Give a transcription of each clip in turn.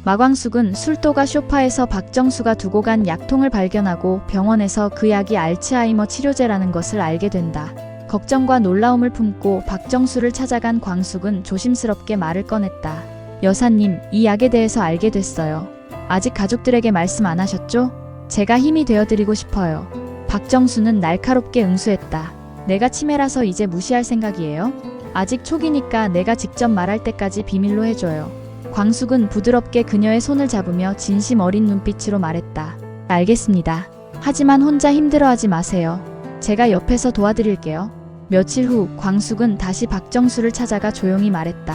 마광숙은 술도가 소파에서 박정수가 두고 간 약통을 발견하고 병원에서 그 약이 알츠하이머 치료제라는 것을 알게 된다. 걱정과 놀라움을 품고 박정수를 찾아간 광숙은 조심스럽게 말을 꺼냈다. 여사님, 이 약에 대해서 알게 됐어요. 아직 가족들에게 말씀 안 하셨죠? 제가 힘이 되어드리고 싶어요. 박정수는 날카롭게 응수했다. 내가 치매라서 이제 무시할 생각이에요? 아직 초기니까 내가 직접 말할 때까지 비밀로 해줘요. 광숙은 부드럽게 그녀의 손을 잡으며 진심 어린 눈빛으로 말했다. 알겠습니다. 하지만 혼자 힘들어하지 마세요. 제가 옆에서 도와드릴게요. 며칠 후 광숙은 다시 박정수를 찾아가 조용히 말했다.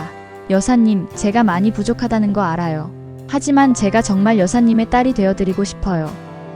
여사님, 제가 많이 부족하다는 거 알아요. 하지만 제가 정말 여사님의 딸이 되어드리고 싶어요.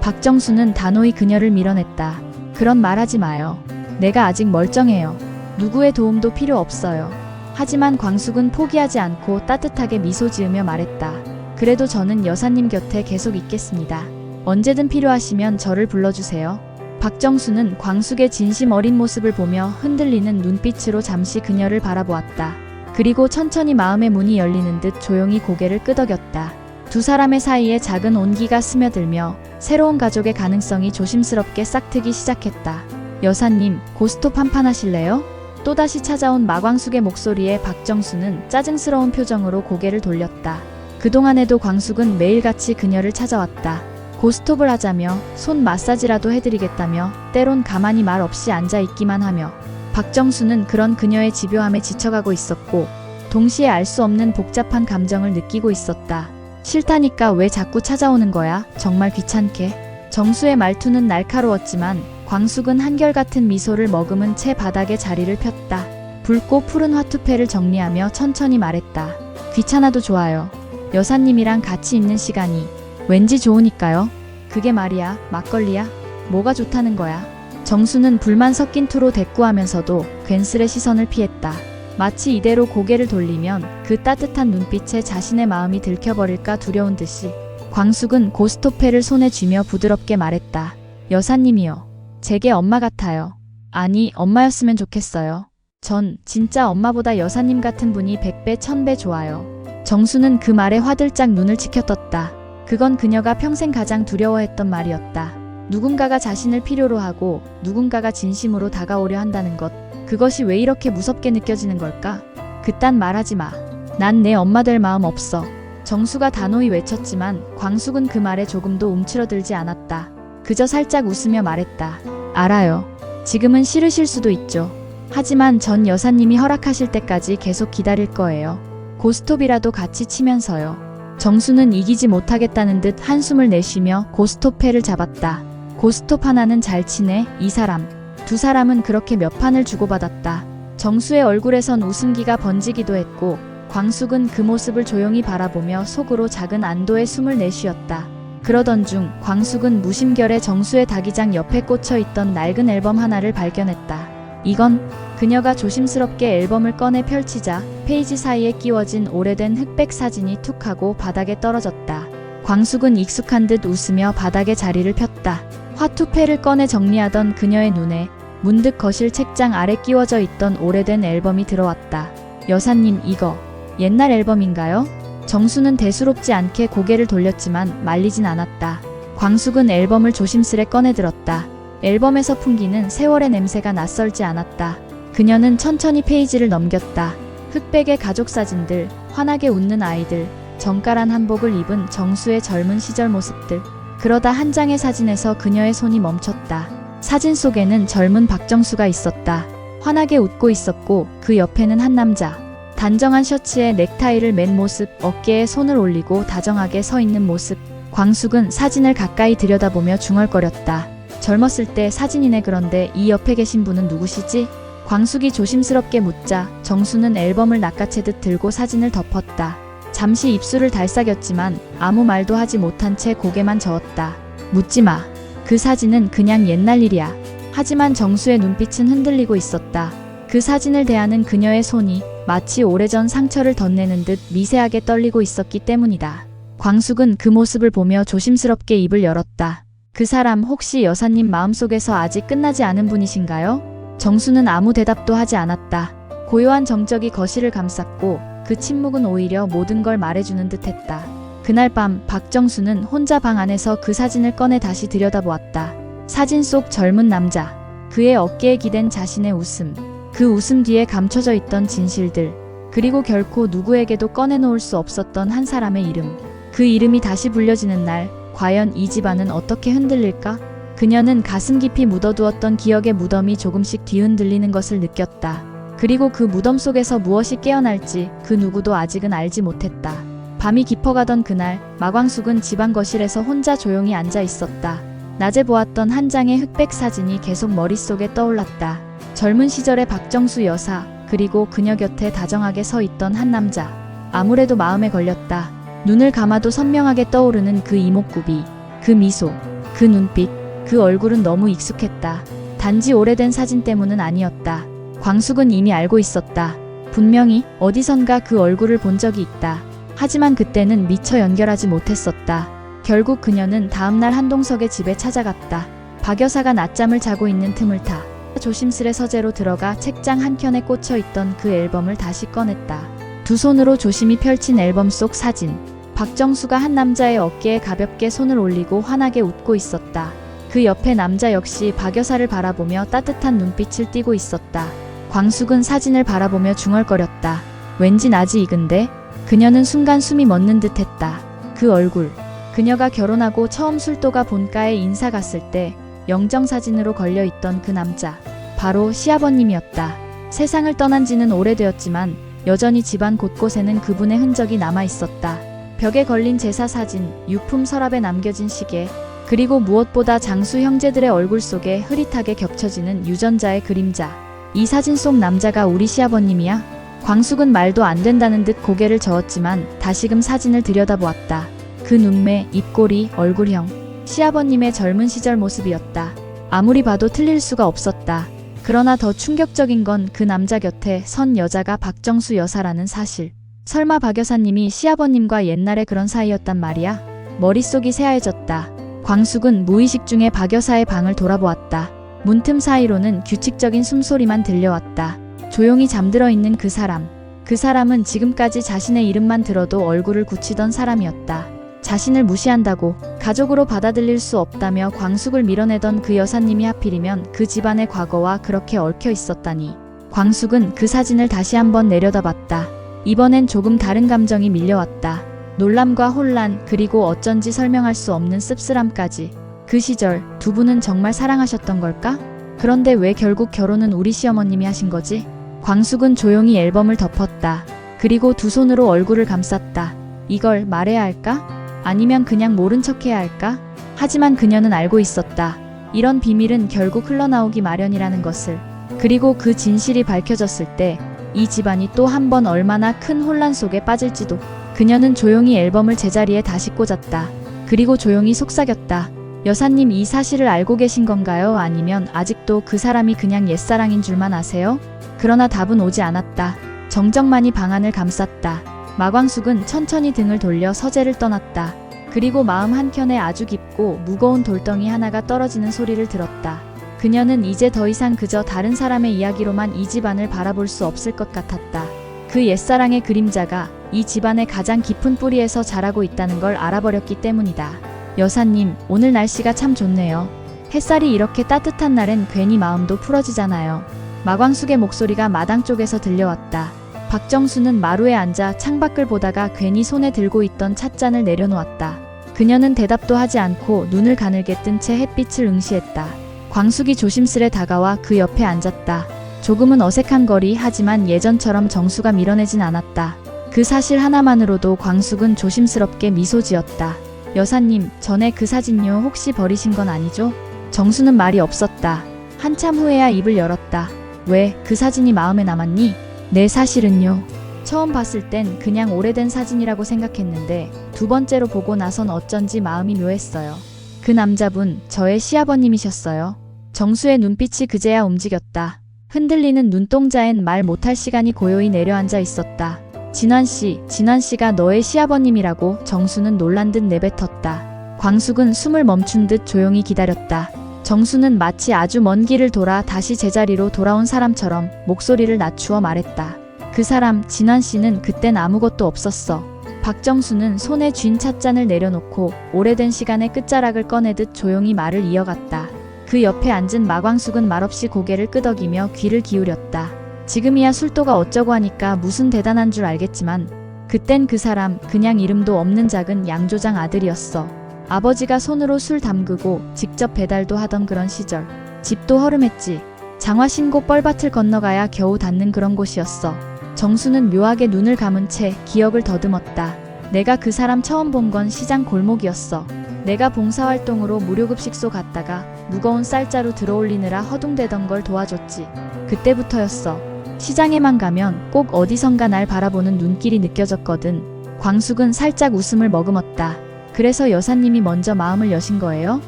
박정수는 단호히 그녀를 밀어냈다. 그런 말 하지 마요. 내가 아직 멀쩡해요. 누구의 도움도 필요 없어요. 하지만 광숙은 포기하지 않고 따뜻하게 미소 지으며 말했다. 그래도 저는 여사님 곁에 계속 있겠습니다. 언제든 필요하시면 저를 불러주세요. 박정수는 광숙의 진심 어린 모습을 보며 흔들리는 눈빛으로 잠시 그녀를 바라보았다. 그리고 천천히 마음의 문이 열리는 듯 조용히 고개를 끄덕였다. 두 사람의 사이에 작은 온기가 스며들며 새로운 가족의 가능성이 조심스럽게 싹트기 시작했다. 여사님, 고스톱 한판 하실래요? 또다시 찾아온 마광숙의 목소리에 박정수는 짜증스러운 표정으로 고개를 돌렸다. 그동안에도 광숙은 매일같이 그녀를 찾아왔다. 고스톱을 하자며 손 마사지라도 해드리겠다며 때론 가만히 말 없이 앉아있기만 하며 박정수는 그런 그녀의 집요함에 지쳐가고 있었고 동시에 알 수 없는 복잡한 감정을 느끼고 있었다. 싫다니까 왜 자꾸 찾아오는 거야? 정말 귀찮게. 정수의 말투는 날카로웠지만 광숙은 한결같은 미소를 머금은 채 바닥에 자리를 폈다. 붉고 푸른 화투패를 정리하며 천천히 말했다. 귀찮아도 좋아요. 여사님이랑 같이 있는 시간이 왠지 좋으니까요. 그게 말이야, 막걸리야? 뭐가 좋다는 거야? 정수는 불만 섞인 투로 대꾸하면서도 괜스레 시선을 피했다. 마치 이대로 고개를 돌리면 그 따뜻한 눈빛에 자신의 마음이 들켜버릴까 두려운 듯이 광숙은 고스톱패를 손에 쥐며 부드럽게 말했다. 여사님이요. 제게 엄마 같아요. 아니, 엄마였으면 좋겠어요. 전 진짜 엄마보다 여사님 같은 분이 100배, 1000배 좋아요. 정수는 그 말에 화들짝 눈을 치켜떴다. 그건 그녀가 평생 가장 두려워했던 말이었다. 누군가가 자신을 필요로 하고 누군가가 진심으로 다가오려 한다는 것. 그것이 왜 이렇게 무섭게 느껴지는 걸까? 그딴 말하지 마. 난 내 엄마 될 마음 없어. 정수가 단호히 외쳤지만 광숙은 그 말에 조금도 움츠러들지 않았다. 그저 살짝 웃으며 말했다. 알아요. 지금은 싫으실 수도 있죠. 하지만 전 여사님이 허락하실 때까지 계속 기다릴 거예요. 고스톱이라도 같이 치면서요. 정수는 이기지 못하겠다는 듯 한숨을 내쉬며 고스톱패를 잡았다. 고스톱 하나는 잘 치네, 이 사람. 두 사람은 그렇게 몇 판을 주고받았다. 정수의 얼굴에선 웃음기가 번지기도 했고 광숙은 그 모습을 조용히 바라보며 속으로 작은 안도의 숨을 내쉬었다. 그러던 중 광숙은 무심결에 정수의 다기장 옆에 꽂혀있던 낡은 앨범 하나를 발견했다. 이건 그녀가 조심스럽게 앨범을 꺼내 펼치자 페이지 사이에 끼워진 오래된 흑백 사진이 툭 하고 바닥에 떨어졌다. 광숙은 익숙한 듯 웃으며 바닥에 자리를 폈다. 화투패를 꺼내 정리하던 그녀의 눈에 문득 거실 책장 아래 끼워져 있던 오래된 앨범이 들어왔다. 여사님, 이거 옛날 앨범인가요? 정수는 대수롭지 않게 고개를 돌렸지만 말리진 않았다. 광숙은 앨범을 조심스레 꺼내들었다. 앨범에서 풍기는 세월의 냄새가 낯설지 않았다. 그녀는 천천히 페이지를 넘겼다. 흑백의 가족 사진들, 환하게 웃는 아이들, 정갈한 한복을 입은 정수의 젊은 시절 모습들. 그러다 한 장의 사진에서 그녀의 손이 멈췄다. 사진 속에는 젊은 박정수가 있었다. 환하게 웃고 있었고 그 옆에는 한 남자. 단정한 셔츠에 넥타이를 맨 모습, 어깨에 손을 올리고 다정하게 서 있는 모습. 광숙은 사진을 가까이 들여다보며 중얼거렸다. 젊었을 때 사진이네. 그런데 이 옆에 계신 분은 누구시지? 광숙이 조심스럽게 묻자 정수는 앨범을 낚아채듯 들고 사진을 덮었다. 잠시 입술을 달싹였지만 아무 말도 하지 못한 채 고개만 저었다. 묻지 마. 그 사진은 그냥 옛날 일이야. 하지만 정수의 눈빛은 흔들리고 있었다. 그 사진을 대하는 그녀의 손이 마치 오래전 상처를 덧내는 듯 미세하게 떨리고 있었기 때문이다. 광숙은 그 모습을 보며 조심스럽게 입을 열었다. 그 사람 혹시 여사님 마음속에서 아직 끝나지 않은 분이신가요? 정수는 아무 대답도 하지 않았다. 고요한 정적이 거실을 감쌌고 그 침묵은 오히려 모든 걸 말해주는 듯했다. 그날 밤 박정수는 혼자 방 안에서 그 사진을 꺼내 다시 들여다보았다. 사진 속 젊은 남자, 그의 어깨에 기댄 자신의 웃음, 그 웃음 뒤에 감춰져 있던 진실들, 그리고 결코 누구에게도 꺼내놓을 수 없었던 한 사람의 이름. 그 이름이 다시 불려지는 날, 과연 이 집안은 어떻게 흔들릴까? 그녀는 가슴 깊이 묻어두었던 기억의 무덤이 조금씩 뒤흔들리는 것을 느꼈다. 그리고 그 무덤 속에서 무엇이 깨어날지 그 누구도 아직은 알지 못했다. 밤이 깊어가던 그날, 마광숙은 집안 거실에서 혼자 조용히 앉아 있었다. 낮에 보았던 한 장의 흑백 사진이 계속 머릿속에 떠올랐다. 젊은 시절의 박정수 여사, 그리고 그녀 곁에 다정하게 서 있던 한 남자. 아무래도 마음에 걸렸다. 눈을 감아도 선명하게 떠오르는 그 이목구비, 그 미소, 그 눈빛, 그 얼굴은 너무 익숙했다. 단지 오래된 사진 때문은 아니었다. 광숙은 이미 알고 있었다. 분명히 어디선가 그 얼굴을 본 적이 있다. 하지만 그때는 미처 연결하지 못했었다. 결국 그녀는 다음날 한동석의 집에 찾아갔다. 박 여사가 낮잠을 자고 있는 틈을 타 조심스레 서재로 들어가 책장 한켠에 꽂혀 있던 그 앨범을 다시 꺼냈다. 두 손으로 조심히 펼친 앨범 속 사진. 박정수가 한 남자의 어깨에 가볍게 손을 올리고 환하게 웃고 있었다. 그 옆에 남자 역시 박 여사를 바라보며 따뜻한 눈빛을 띠고 있었다. 광숙은 사진을 바라보며 중얼거렸다. 왠지 낯이 익은데? 그녀는 순간 숨이 멎는 듯 했다. 그 얼굴. 그녀가 결혼하고 처음 술도가 본가에 인사 갔을 때 영정사진으로 걸려있던 그 남자. 바로 시아버님이었다. 세상을 떠난 지는 오래되었지만 여전히 집안 곳곳에는 그분의 흔적이 남아있었다. 벽에 걸린 제사 사진, 유품 서랍에 남겨진 시계, 그리고 무엇보다 장수 형제들의 얼굴 속에 흐릿하게 겹쳐지는 유전자의 그림자. 이 사진 속 남자가 우리 시아버님이야? 광숙은 말도 안 된다는 듯 고개를 저었지만 다시금 사진을 들여다보았다. 그 눈매, 입꼬리, 얼굴형. 시아버님의 젊은 시절 모습이었다. 아무리 봐도 틀릴 수가 없었다. 그러나 더 충격적인 건 그 남자 곁에 선 여자가 박정수 여사라는 사실. 설마 박 여사님이 시아버님과 옛날에 그런 사이였단 말이야? 머릿속이 새하얘졌다. 광숙은 무의식 중에 박 여사의 방을 돌아보았다. 문틈 사이로는 규칙적인 숨소리만 들려왔다. 조용히 잠들어 있는 그 사람. 그 사람은 지금까지 자신의 이름만 들어도 얼굴을 굳히던 사람이었다. 자신을 무시한다고, 가족으로 받아들일 수 없다며 광숙을 밀어내던 그 여사님이 하필이면 그 집안의 과거와 그렇게 얽혀 있었다니. 광숙은 그 사진을 다시 한번 내려다봤다. 이번엔 조금 다른 감정이 밀려왔다. 놀람과 혼란, 그리고 어쩐지 설명할 수 없는 씁쓸함까지. 그 시절 두 분은 정말 사랑하셨던 걸까? 그런데 왜 결국 결혼은 우리 시어머님이 하신 거지? 광숙은 조용히 앨범을 덮었다. 그리고 두 손으로 얼굴을 감쌌다. 이걸 말해야 할까? 아니면 그냥 모른 척해야 할까? 하지만 그녀는 알고 있었다. 이런 비밀은 결국 흘러나오기 마련이라는 것을. 그리고 그 진실이 밝혀졌을 때 이 집안이 또 한 번 얼마나 큰 혼란 속에 빠질지도. 그녀는 조용히 앨범을 제자리에 다시 꽂았다. 그리고 조용히 속삭였다. 여사님, 이 사실을 알고 계신 건가요? 아니면 아직도 그 사람이 그냥 옛사랑인 줄만 아세요? 그러나 답은 오지 않았다. 정적만이 방안을 감쌌다. 마광숙은 천천히 등을 돌려 서재를 떠났다. 그리고 마음 한켠에 아주 깊고 무거운 돌덩이 하나가 떨어지는 소리를 들었다. 그녀는 이제 더 이상 그저 다른 사람의 이야기로만 이 집안을 바라볼 수 없을 것 같았다. 그 옛사랑의 그림자가 이 집안의 가장 깊은 뿌리에서 자라고 있다는 걸 알아버렸기 때문이다. 여사님, 오늘 날씨가 참 좋네요. 햇살이 이렇게 따뜻한 날엔 괜히 마음도 풀어지잖아요. 마광숙의 목소리가 마당 쪽에서 들려왔다. 박정수는 마루에 앉아 창밖을 보다가 괜히 손에 들고 있던 찻잔을 내려놓았다. 그녀는 대답도 하지 않고 눈을 가늘게 뜬 채 햇빛을 응시했다. 광숙이 조심스레 다가와 그 옆에 앉았다. 조금은 어색한 거리, 하지만 예전처럼 정수가 밀어내진 않았다. 그 사실 하나만으로도 광숙은 조심스럽게 미소 지었다. 여사님, 전에 그 사진요 혹시 버리신 건 아니죠? 정수는 말이 없었다. 한참 후에야 입을 열었다. 왜, 그 사진이 마음에 남았니? 네, 사실은요. 처음 봤을 땐 그냥 오래된 사진이라고 생각했는데 두 번째로 보고 나선 어쩐지 마음이 묘했어요. 그 남자분, 저의 시아버님이셨어요. 정수의 눈빛이 그제야 움직였다. 흔들리는 눈동자엔 말 못할 시간이 고요히 내려앉아 있었다. 진환씨가 너의 시아버님이라고. 정수는 놀란 듯 내뱉었다. 광숙은 숨을 멈춘 듯 조용히 기다렸다. 정수는 마치 아주 먼 길을 돌아 다시 제자리로 돌아온 사람처럼 목소리를 낮추어 말했다. 그 사람, 진환씨는 그땐 아무것도 없었어. 박정수는 손에 쥔 찻잔을 내려놓고 오래된 시간의 끝자락을 꺼내듯 조용히 말을 이어갔다. 그 옆에 앉은 마광숙은 말없이 고개를 끄덕이며 귀를 기울였다. 지금이야 술도가 어쩌고 하니까 무슨 대단한 줄 알겠지만 그땐 그 사람 그냥 이름도 없는 작은 양조장 아들이었어. 아버지가 손으로 술 담그고 직접 배달도 하던 그런 시절. 집도 허름했지. 장화 신고 뻘밭을 건너가야 겨우 닿는 그런 곳이었어. 정수는 묘하게 눈을 감은 채 기억을 더듬었다. 내가 그 사람 처음 본 건 시장 골목이었어. 내가 봉사활동으로 무료급식소 갔다가 무거운 쌀자루 들어올리느라 허둥대던 걸 도와줬지. 그때부터였어. 시장에만 가면 꼭 어디선가 날 바라보는 눈길이 느껴졌거든. 광숙은 살짝 웃음을 머금었다. 그래서 여사님이 먼저 마음을 여신 거예요?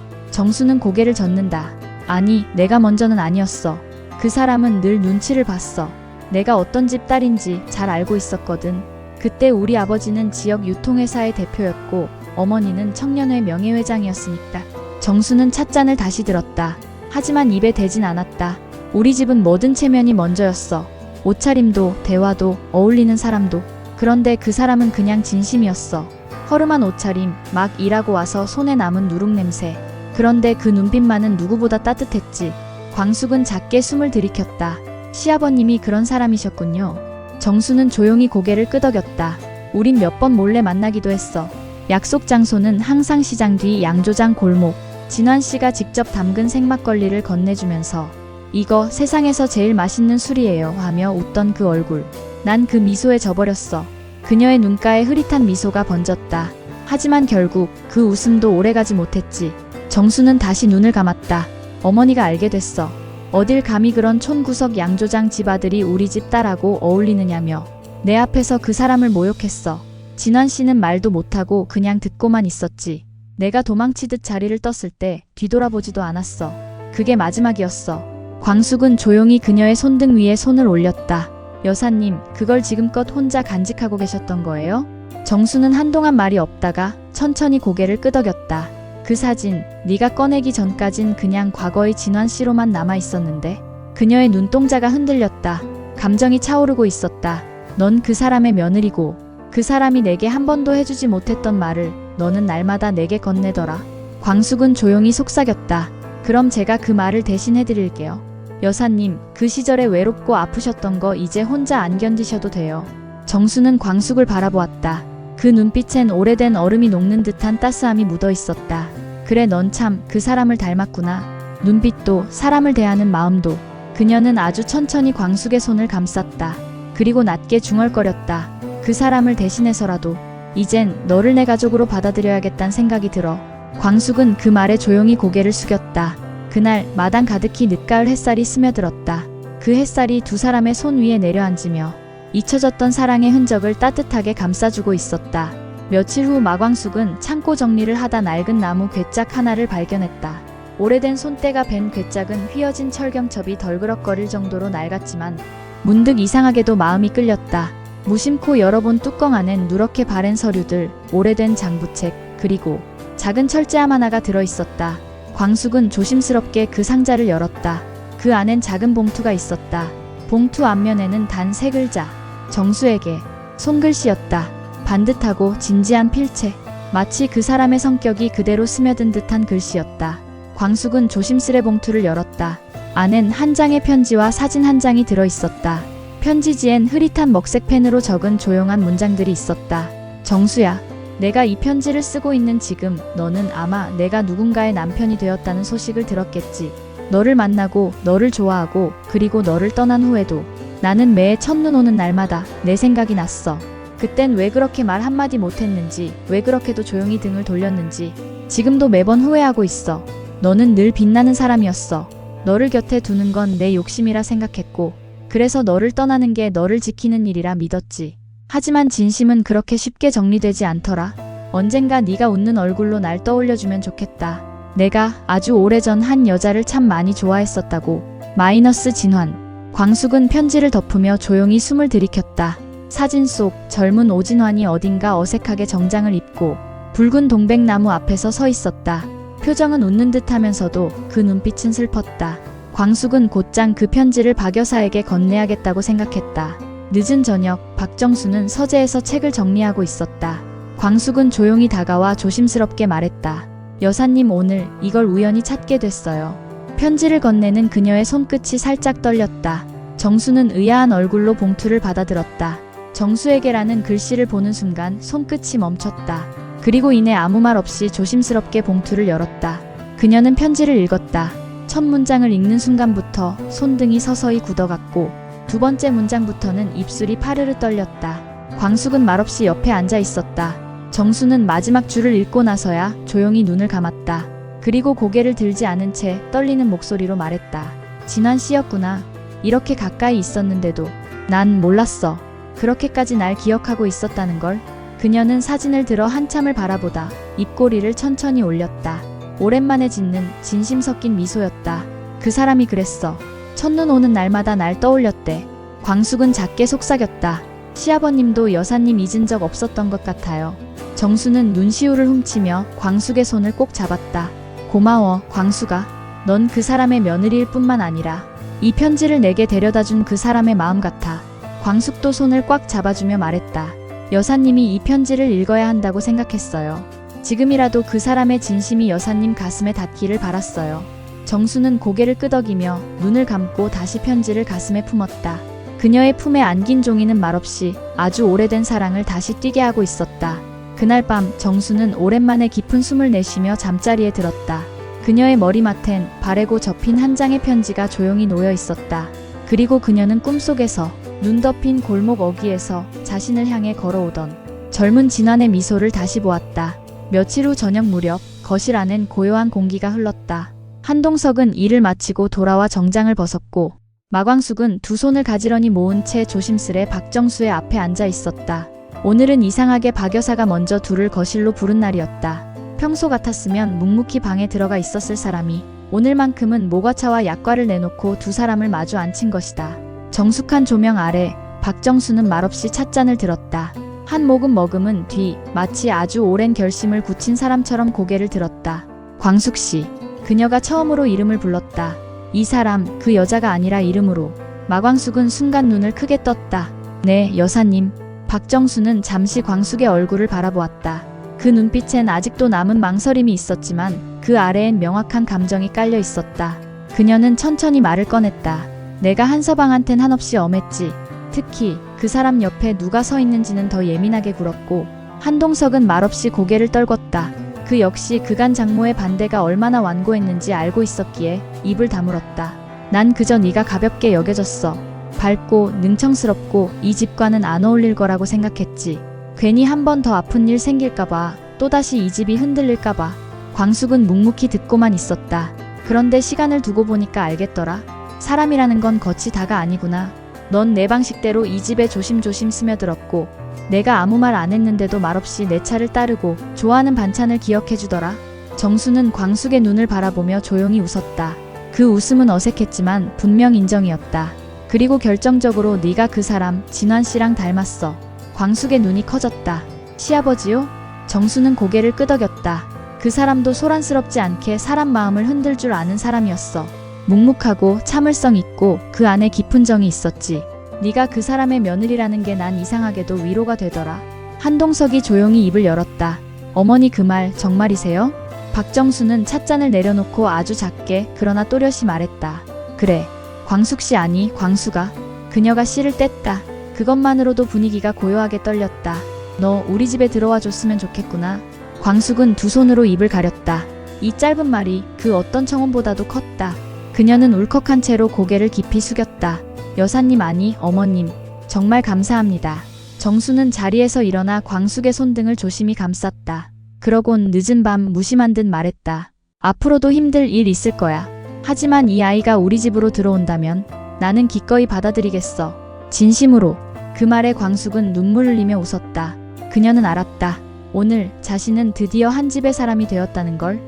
정수는 고개를 젓는다. 아니, 내가 먼저는 아니었어. 그 사람은 늘 눈치를 봤어. 내가 어떤 집 딸인지 잘 알고 있었거든. 그때 우리 아버지는 지역 유통회사의 대표였고 어머니는 청년회 명예회장이었으니까. 정수는 찻잔을 다시 들었다. 하지만 입에 대진 않았다. 우리 집은 뭐든 체면이 먼저였어. 옷차림도 대화도 어울리는 사람도. 그런데 그 사람은 그냥 진심이었어. 허름한 옷차림, 막 일하고 와서 손에 남은 누룩냄새. 그런데 그 눈빛만은 누구보다 따뜻했지. 광숙은 작게 숨을 들이켰다. 시아버님이 그런 사람이셨군요. 정수는 조용히 고개를 끄덕였다. 우린 몇 번 몰래 만나기도 했어. 약속 장소는 항상 시장 뒤 양조장 골목. 진환 씨가 직접 담근 생막걸리를 건네주면서 이거 세상에서 제일 맛있는 술이에요 하며 웃던 그 얼굴. 난 그 미소에 져버렸어. 그녀의 눈가에 흐릿한 미소가 번졌다. 하지만 결국 그 웃음도 오래가지 못했지. 정수는 다시 눈을 감았다. 어머니가 알게 됐어. 어딜 감히 그런 촌구석 양조장 집아들이 우리 집 딸하고 어울리느냐며 내 앞에서 그 사람을 모욕했어. 진환 씨는 말도 못하고 그냥 듣고만 있었지. 내가 도망치듯 자리를 떴을 때 뒤돌아보지도 않았어. 그게 마지막이었어. 광숙은 조용히 그녀의 손등 위에 손을 올렸다. 여사님, 그걸 지금껏 혼자 간직하고 계셨던 거예요? 정수는 한동안 말이 없다가 천천히 고개를 끄덕였다. 그 사진, 네가 꺼내기 전까진 그냥 과거의 진환 씨로만 남아있었는데. 그녀의 눈동자가 흔들렸다. 감정이 차오르고 있었다. 넌 그 사람의 며느리고 그 사람이 내게 한 번도 해주지 못했던 말을 너는 날마다 내게 건네더라. 광숙은 조용히 속삭였다. 그럼 제가 그 말을 대신 해드릴게요. 여사님, 그 시절에 외롭고 아프셨던 거 이제 혼자 안 견디셔도 돼요. 정수는 광숙을 바라보았다. 그 눈빛엔 오래된 얼음이 녹는 듯한 따스함이 묻어 있었다. 그래, 넌 참 그 사람을 닮았구나. 눈빛도 사람을 대하는 마음도. 그녀는 아주 천천히 광숙의 손을 감쌌다. 그리고 낮게 중얼거렸다. 그 사람을 대신해서라도 이젠 너를 내 가족으로 받아들여야겠다는 생각이 들어. 광숙은 그 말에 조용히 고개를 숙였다. 그날 마당 가득히 늦가을 햇살이 스며들었다. 그 햇살이 두 사람의 손 위에 내려앉으며 잊혀졌던 사랑의 흔적을 따뜻하게 감싸주고 있었다. 며칠 후 마광숙은 창고 정리를 하다 낡은 나무 괴짝 하나를 발견했다. 오래된 손때가 벤 괴짝은 휘어진 철경첩이 덜그럭거릴 정도로 낡았지만 문득 이상하게도 마음이 끌렸다. 무심코 열어본 뚜껑 안엔 누렇게 바랜 서류들, 오래된 장부책, 그리고 작은 철제함 하나가 들어있었다. 광숙은 조심스럽게 그 상자를 열었다. 그 안엔 작은 봉투가 있었다. 봉투 앞면에는 단 3글자. 정수에게. 손글씨였다. 반듯하고 진지한 필체. 마치 그 사람의 성격이 그대로 스며든 듯한 글씨였다. 광숙은 조심스레 봉투를 열었다. 안엔 한 장의 편지와 사진 한 장이 들어있었다. 편지지엔 흐릿한 먹색 펜으로 적은 조용한 문장들이 있었다. 정수야, 내가 이 편지를 쓰고 있는 지금 너는 아마 내가 누군가의 남편이 되었다는 소식을 들었겠지. 너를 만나고 너를 좋아하고 그리고 너를 떠난 후에도 나는 매해 첫눈 오는 날마다 내 생각이 났어. 그땐 왜 그렇게 말 한마디 못했는지, 왜 그렇게도 조용히 등을 돌렸는지 지금도 매번 후회하고 있어. 너는 늘 빛나는 사람이었어. 너를 곁에 두는 건 내 욕심이라 생각했고 그래서 너를 떠나는 게 너를 지키는 일이라 믿었지. 하지만 진심은 그렇게 쉽게 정리되지 않더라. 언젠가 네가 웃는 얼굴로 날 떠올려주면 좋겠다. 내가 아주 오래전 한 여자를 참 많이 좋아했었다고. 마이너스 진환. 광숙은 편지를 덮으며 조용히 숨을 들이켰다. 사진 속 젊은 오진환이 어딘가 어색하게 정장을 입고 붉은 동백나무 앞에서 서 있었다. 표정은 웃는 듯 하면서도 그 눈빛은 슬펐다. 광숙은 곧장 그 편지를 박 여사에게 건네야겠다고 생각했다. 늦은 저녁, 박정수는 서재에서 책을 정리하고 있었다. 광숙은 조용히 다가와 조심스럽게 말했다. 여사님, 오늘 이걸 우연히 찾게 됐어요. 편지를 건네는 그녀의 손끝이 살짝 떨렸다. 정수는 의아한 얼굴로 봉투를 받아들었다. 정수에게라는 글씨를 보는 순간 손끝이 멈췄다. 그리고 이내 아무 말 없이 조심스럽게 봉투를 열었다. 그녀는 편지를 읽었다. 첫 문장을 읽는 순간부터 손등이 서서히 굳어갔고 두 번째 문장부터는 입술이 파르르 떨렸다. 광숙은 말없이 옆에 앉아 있었다. 정수는 마지막 줄을 읽고 나서야 조용히 눈을 감았다. 그리고 고개를 들지 않은 채 떨리는 목소리로 말했다. 진환 씨였구나. 이렇게 가까이 있었는데도 난 몰랐어. 그렇게까지 날 기억하고 있었다는 걸. 그녀는 사진을 들어 한참을 바라보다 입꼬리를 천천히 올렸다. 오랜만에 짓는 진심 섞인 미소였다. 그 사람이 그랬어. 첫눈 오는 날마다 날 떠올렸대. 광숙은 작게 속삭였다. 시아버님도 여사님 잊은 적 없었던 것 같아요. 정수는 눈시울을 훔치며 광숙의 손을 꼭 잡았다. 고마워, 광숙아. 넌 그 사람의 며느리일 뿐만 아니라 이 편지를 내게 데려다준 그 사람의 마음 같아. 광숙도 손을 꽉 잡아주며 말했다. 여사님이 이 편지를 읽어야 한다고 생각했어요. 지금이라도 그 사람의 진심이 여사님 가슴에 닿기를 바랐어요. 정수는 고개를 끄덕이며 눈을 감고 다시 편지를 가슴에 품었다. 그녀의 품에 안긴 종이는 말없이 아주 오래된 사랑을 다시 뛰게 하고 있었다. 그날 밤 정수는 오랜만에 깊은 숨을 내쉬며 잠자리에 들었다. 그녀의 머리맡엔 바래고 접힌 한 장의 편지가 조용히 놓여 있었다. 그리고 그녀는 꿈속에서 눈 덮인 골목 어귀에서 자신을 향해 걸어오던 젊은 진환의 미소를 다시 보았다. 며칠 후 저녁 무렵 거실 안엔 고요한 공기가 흘렀다. 한동석은 일을 마치고 돌아와 정장을 벗었고 마광숙은 두 손을 가지런히 모은 채 조심스레 박정수의 앞에 앉아 있었다. 오늘은 이상하게 박 여사가 먼저 둘을 거실로 부른 날이었다. 평소 같았으면 묵묵히 방에 들어가 있었을 사람이 오늘만큼은 모과차와 약과를 내놓고 두 사람을 마주 앉힌 것이다. 정숙한 조명 아래 박정수는 말없이 찻잔을 들었다. 한 모금 머금은 뒤 마치 아주 오랜 결심을 굳힌 사람처럼 고개를 들었다. 광숙씨. 그녀가 처음으로 이름을 불렀다. 이 사람, 그 여자가 아니라 이름으로. 마광숙은 순간 눈을 크게 떴다. 네, 여사님. 박정수는 잠시 광숙의 얼굴을 바라보았다. 그 눈빛엔 아직도 남은 망설임이 있었지만 그 아래엔 명확한 감정이 깔려 있었다. 그녀는 천천히 말을 꺼냈다. 내가 한서방한텐 한없이 엄했지. 특히 그 사람 옆에 누가 서 있는지는 더 예민하게 굴었고. 한동석은 말없이 고개를 떨궜다. 그 역시 그간 장모의 반대가 얼마나 완고했는지 알고 있었기에 입을 다물었다. 난 그저 네가 가볍게 여겨졌어. 밝고 능청스럽고 이 집과는 안 어울릴 거라고 생각했지. 괜히 한 번 더 아픈 일 생길까봐, 또다시 이 집이 흔들릴까봐. 광숙은 묵묵히 듣고만 있었다. 그런데 시간을 두고 보니까 알겠더라. 사람이라는 건 겉이 다가 아니구나. 넌 내 방식대로 이 집에 조심조심 스며들었고 내가 아무 말 안 했는데도 말없이 내 차를 따르고 좋아하는 반찬을 기억해주더라. 정수는 광숙의 눈을 바라보며 조용히 웃었다. 그 웃음은 어색했지만 분명 인정이었다. 그리고 결정적으로 네가 그 사람 진환 씨랑 닮았어. 광숙의 눈이 커졌다. 시아버지요? 정수는 고개를 끄덕였다. 그 사람도 소란스럽지 않게 사람 마음을 흔들 줄 아는 사람이었어. 묵묵하고 참을성 있고 그 안에 깊은 정이 있었지. 네가 그 사람의 며느리라는 게 난 이상하게도 위로가 되더라. 한동석이 조용히 입을 열었다. 어머니 그 말 정말이세요? 박정수는 찻잔을 내려놓고 아주 작게 그러나 또렷이 말했다. 그래. 광숙씨 아니 광수가. 그녀가 씨를 뗐다. 그것만으로도 분위기가 고요하게 떨렸다. 너 우리 집에 들어와 줬으면 좋겠구나. 광숙은 두 손으로 입을 가렸다. 이 짧은 말이 그 어떤 청혼보다도 컸다. 그녀는 울컥한 채로 고개를 깊이 숙였다. 여사님 아니 어머님 정말 감사합니다. 정수는 자리에서 일어나 광숙의 손등을 조심히 감쌌다. 그러곤 늦은 밤 무심한 듯 말했다. 앞으로도 힘들 일 있을 거야. 하지만 이 아이가 우리 집으로 들어온다면 나는 기꺼이 받아들이겠어. 진심으로. 그 말에 광숙은 눈물 흘리며 웃었다. 그녀는 알았다. 오늘 자신은 드디어 한 집의 사람이 되었다는 걸.